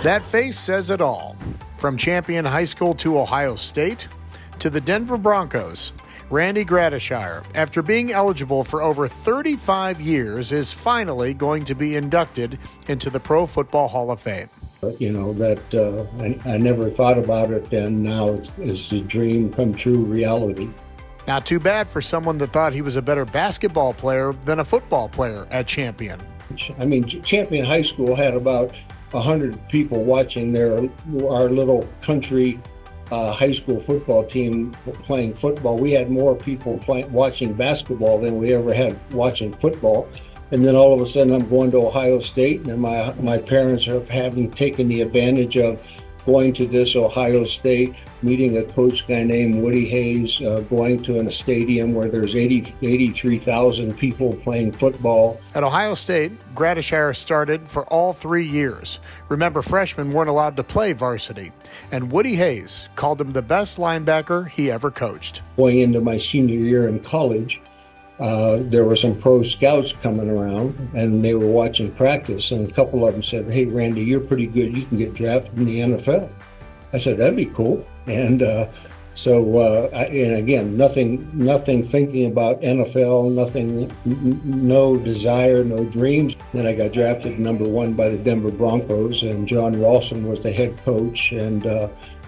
That face says it all. From Champion High School to Ohio State to the Denver Broncos, Randy Gradishar, after being eligible for over 35 years, is finally going to be inducted into the Pro Football Hall of Fame. I never thought about it, and now it's a dream come true reality. Not too bad for someone that thought he was a better basketball player than a football player at Champion. I mean, Champion High School had about 100 people watching our little country high school football team playing football. We had more people watching basketball than we ever had watching football. And then all of a sudden I'm going to Ohio State, and my parents are having taken the advantage of going to this Ohio State, meeting a coach guy named Woody Hayes, going to a stadium where there's 83,000 people playing football. At Ohio State, Gradishar started for all 3 years. Remember, freshmen weren't allowed to play varsity, and Woody Hayes called him the best linebacker he ever coached. Going into my senior year in college, there were some pro scouts coming around, and they were watching practice, and a couple of them said, "Hey, Randy, you're pretty good. You can get drafted in the NFL." I said, "That'd be cool." And and again, nothing thinking about NFL, no desire, no dreams. Then I got drafted number 1 by the Denver Broncos, and John Ralston was the head coach, and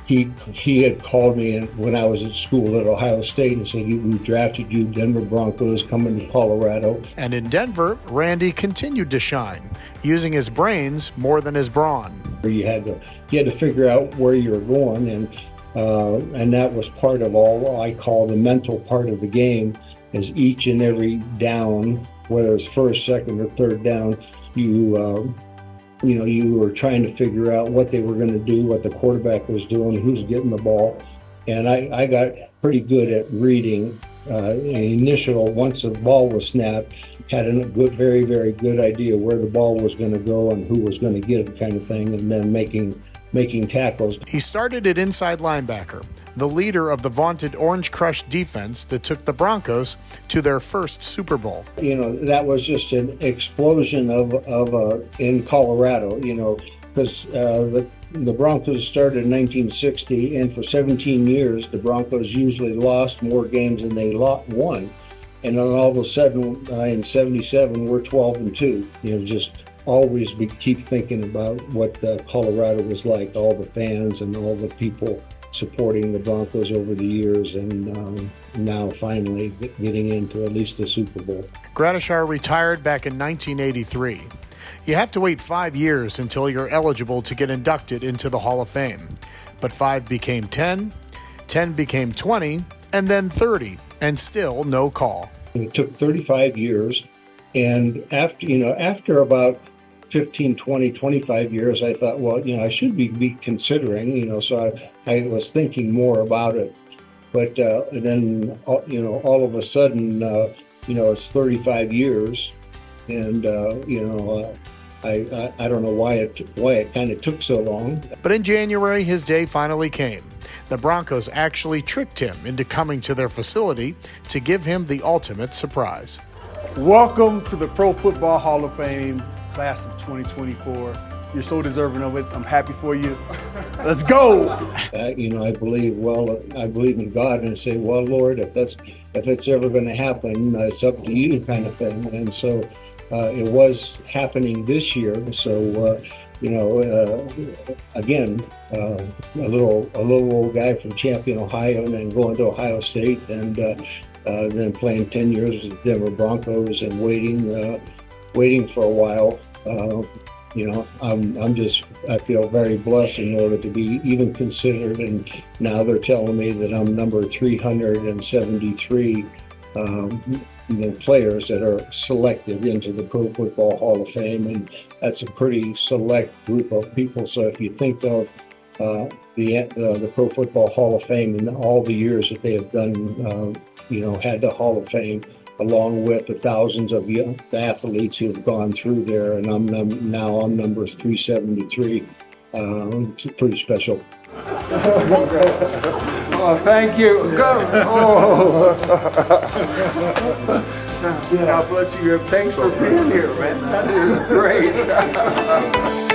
he had called me when I was at school at Ohio State and said, "We drafted you, Denver Broncos, coming to Colorado." And in Denver, Randy continued to shine, using his brains more than his brawn. You had to figure out where you were going, and that was part of all I call the mental part of the game. Is each and every down, whether it's first, second, or third down, you were trying to figure out what they were going to do, what the quarterback was doing, who's getting the ball. And I got pretty good at reading once the ball was snapped, had a very, very good idea where the ball was going to go and who was going to get it, kind of thing, and then making tackles. He started at inside linebacker, the leader of the vaunted Orange Crush defense that took the Broncos to their first Super Bowl. That was just an explosion of in Colorado, because the Broncos started in 1960, and for 17 years, the Broncos usually lost more games than they won. And then all of a sudden, in 77, we're 12-2. Just always keep thinking about what Colorado was like, all the fans and all the people supporting the Broncos over the years, and now finally getting into at least the Super Bowl. Gradishar retired back in 1983. You have to wait 5 years until you're eligible to get inducted into the Hall of Fame. But 5 became 10, 10 became 20, and then 30, and still no call. It took 35 years, and after about 15, 20, 25 years, I thought, well, I should be considering, so I was thinking more about it. But then, all of a sudden, it's 35 years, and, I don't know why it kind of took so long. But in January, his day finally came. The Broncos actually tricked him into coming to their facility to give him the ultimate surprise. Welcome to the Pro Football Hall of Fame, class of 2024. You're so deserving of it. I'm happy for you. Let's go. I believe in God, and say, well, Lord, if it's ever going to happen, it's up to you, kind of thing. And so it was happening this year. So again, a little old guy from Champion, Ohio, and then going to Ohio State, and then playing 10 years with the Denver Broncos, and waiting for a while. I feel very blessed in order to be even considered, and now they're telling me that I'm number 373 players that are selected into the Pro Football Hall of Fame, and that's a pretty select group of people. So if you think of the Pro Football Hall of Fame and all the years that they have done, had the Hall of Fame, along with the thousands of young athletes who have gone through there, and I'm number 373. It's pretty special. Well, thank you. Go. Oh. God bless you. Thanks for being here, man. That is great.